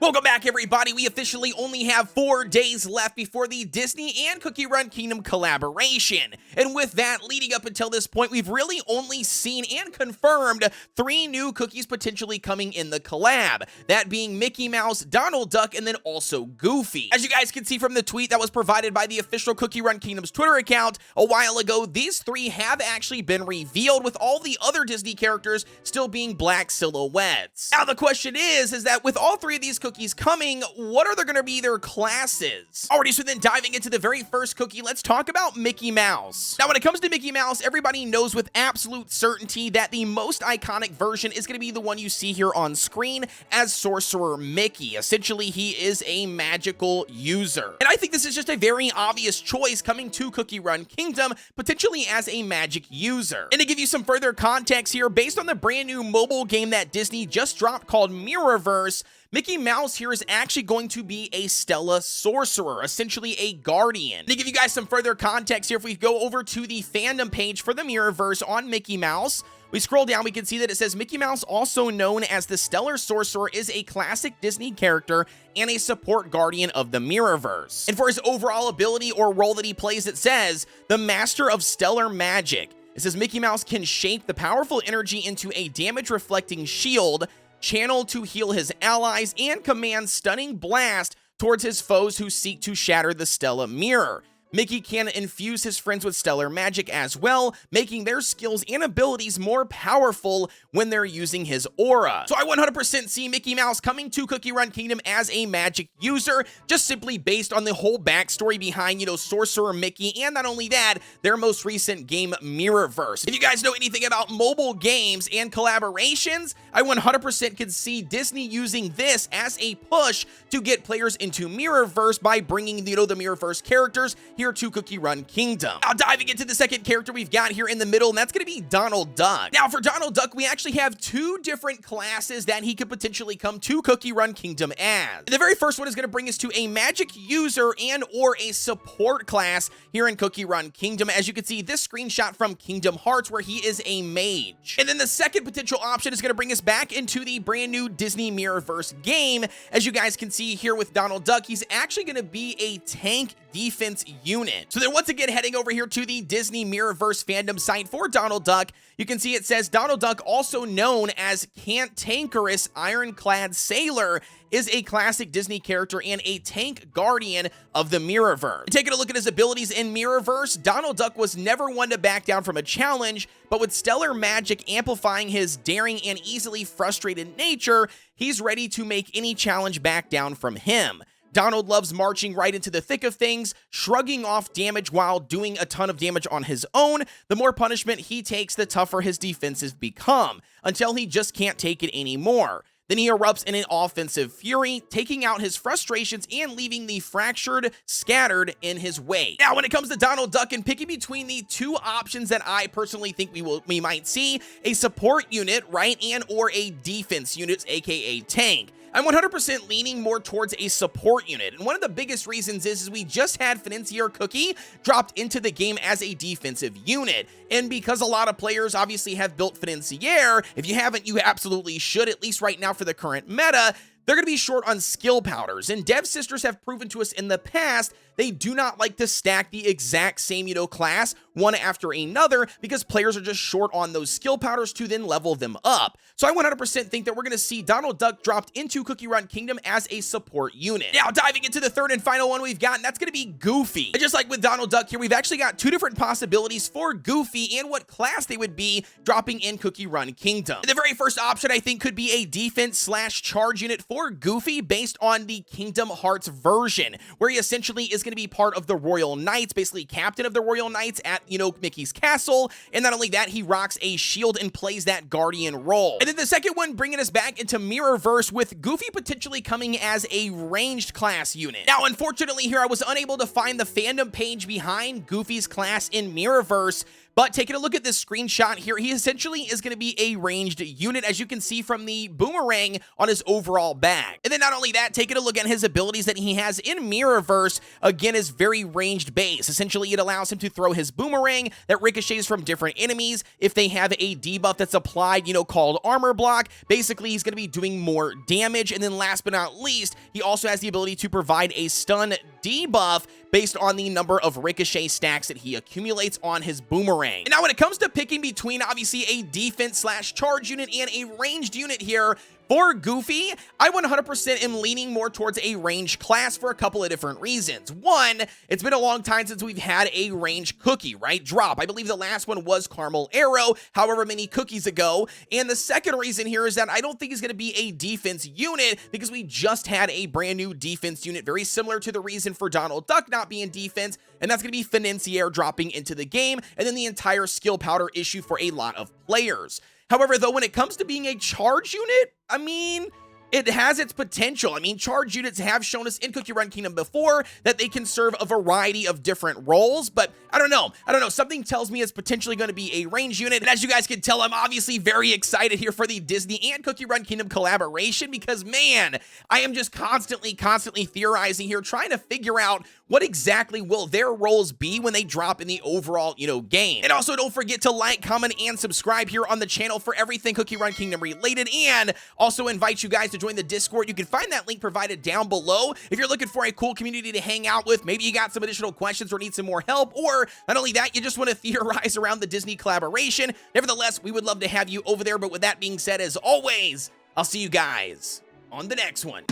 Welcome back, everybody. We officially only have 4 days left before the Disney and Cookie Run Kingdom collaboration. And with that, leading up until this point, we've really only seen and confirmed 3 new cookies potentially coming in the collab. That being Mickey Mouse, Donald Duck, and then also Goofy. As you guys can see from the tweet that was provided by the official Cookie Run Kingdom's Twitter account a while ago, these 3 have actually been revealed, with all the other Disney characters still being black silhouettes. Now, the question is that with all 3 of these cookies coming, what are going to be their classes? Alrighty, so then diving into the very first cookie, let's talk about Mickey Mouse. Now, when it comes to Mickey Mouse, everybody knows with absolute certainty that the most iconic version is going to be the one you see here on screen as Sorcerer Mickey. Essentially, he is a magical user. And I think this is just a very obvious choice coming to Cookie Run Kingdom, potentially as a magic user. And to give you some further context here, based on the brand new mobile game that Disney just dropped called Mirrorverse, Mickey Mouse here is actually going to be a Stella Sorcerer, essentially a Guardian. To give you guys some further context here, if we go over to the fandom page for the Mirrorverse on Mickey Mouse, we scroll down, we can see that it says Mickey Mouse, also known as the Stellar Sorcerer, is a classic Disney character and a support guardian of the Mirrorverse. And for his overall ability or role that he plays, it says the Master of Stellar Magic. It says Mickey Mouse can shape the powerful energy into a damage-reflecting shield, channel to heal his allies, and command stunning blast towards his foes who seek to shatter the Stella Mirror. Mickey can infuse his friends with stellar magic as well, making their skills and abilities more powerful when they're using his aura. So I 100% see Mickey Mouse coming to Cookie Run Kingdom as a magic user, just simply based on the whole backstory behind, Sorcerer Mickey, and not only that, their most recent game, Mirrorverse. If you guys know anything about mobile games and collaborations, I 100% could see Disney using this as a push to get players into Mirrorverse by bringing, the Mirrorverse characters here to Cookie Run Kingdom. Now, diving into the second character we've got here in the middle, and that's going to be Donald Duck. Now, for Donald Duck, we actually have 2 different classes that he could potentially come to Cookie Run Kingdom as. The very first one is going to bring us to a magic user and or a support class here in Cookie Run Kingdom. As you can see, this screenshot from Kingdom Hearts, where he is a mage. And then the second potential option is going to bring us back into the brand new Disney Mirrorverse game. As you guys can see here with Donald Duck, he's actually going to be a tank defense unit. So then once again, heading over here to the Disney Mirrorverse fandom site for Donald Duck, you can see it says Donald Duck, also known as Cantankerous Ironclad Sailor, is a classic Disney character and a tank guardian of the Mirrorverse. Taking a look at his abilities in Mirrorverse, Donald Duck was never one to back down from a challenge, but with stellar magic amplifying his daring and easily frustrated nature, he's ready to make any challenge back down from him. Donald loves marching right into the thick of things, shrugging off damage while doing a ton of damage on his own. The more punishment he takes, the tougher his defenses become, until he just can't take it anymore. Then he erupts in an offensive fury, taking out his frustrations and leaving the fractured scattered in his wake. Now, when it comes to Donald Duck and picking between the 2 options that I personally think we might see, a support unit, right, and or a defense unit, aka tank, I'm 100% leaning more towards a support unit, and one of the biggest reasons is we just had Financier Cookie dropped into the game as a defensive unit, and because a lot of players obviously have built Financier, if you haven't, you absolutely should, at least right now for the current meta. They're going to be short on skill powders, and Dev Sisters have proven to us in the past they do not like to stack the exact same, class one after another, because players are just short on those skill powders to then level them up. So I 100% think that we're going to see Donald Duck dropped into Cookie Run Kingdom as a support unit. Now, diving into the third and final one we've got, and that's going to be Goofy. And just like with Donald Duck here, we've actually got 2 different possibilities for Goofy and what class they would be dropping in Cookie Run Kingdom. And the very first option, I think, could be a defense/charge unit for Goofy based on the Kingdom Hearts version, where he essentially is going to be part of the Royal Knights, basically captain of the Royal Knights at, Mickey's castle. And not only that, he rocks a shield and plays that guardian role. And then the second one, bringing us back into Mirrorverse, with Goofy potentially coming as a ranged class unit. Now, unfortunately here, I was unable to find the fandom page behind Goofy's class in Mirrorverse, But taking a look at this screenshot here, he essentially is going to be a ranged unit, as you can see from the boomerang on his overall bag. And then not only that, taking a look at his abilities that he has in Mirrorverse, again, is very ranged base. Essentially, it allows him to throw his boomerang that ricochets from different enemies. If they have a debuff that's applied, called armor block, basically he's going to be doing more damage. And then last but not least, he also has the ability to provide a stun debuff based on the number of ricochet stacks that he accumulates on his boomerang. And now when it comes to picking between obviously a defense/charge unit and a ranged unit here, for Goofy, I 100% am leaning more towards a ranged class for a couple of different reasons. One, it's been a long time since we've had a ranged cookie, right? Drop. I believe the last one was Caramel Arrow, however many cookies ago. And the second reason here is that I don't think he's going to be a defense unit because we just had a brand new defense unit, very similar to the reason for Donald Duck not being defense, and that's going to be Financier dropping into the game, and then the entire skill powder issue for a lot of players. However, though, when it comes to being a charge unit, I mean, it has its potential. I mean, charge units have shown us in Cookie Run Kingdom before that they can serve a variety of different roles, but I don't know. Something tells me it's potentially going to be a range unit. And as you guys can tell, I'm obviously very excited here for the Disney and Cookie Run Kingdom collaboration because, man, I am just constantly theorizing here, trying to figure out what exactly will their roles be when they drop in the overall, game. And also don't forget to like, comment, and subscribe here on the channel for everything Cookie Run Kingdom related, and also invite you guys to join the Discord. You can find that link provided down below if you're looking for a cool community to hang out with. Maybe you got some additional questions or need some more help, or not only that, you just want to theorize around the Disney collaboration. Nevertheless, we would love to have you over there. But with that being said, as always, I'll see you guys on the next one.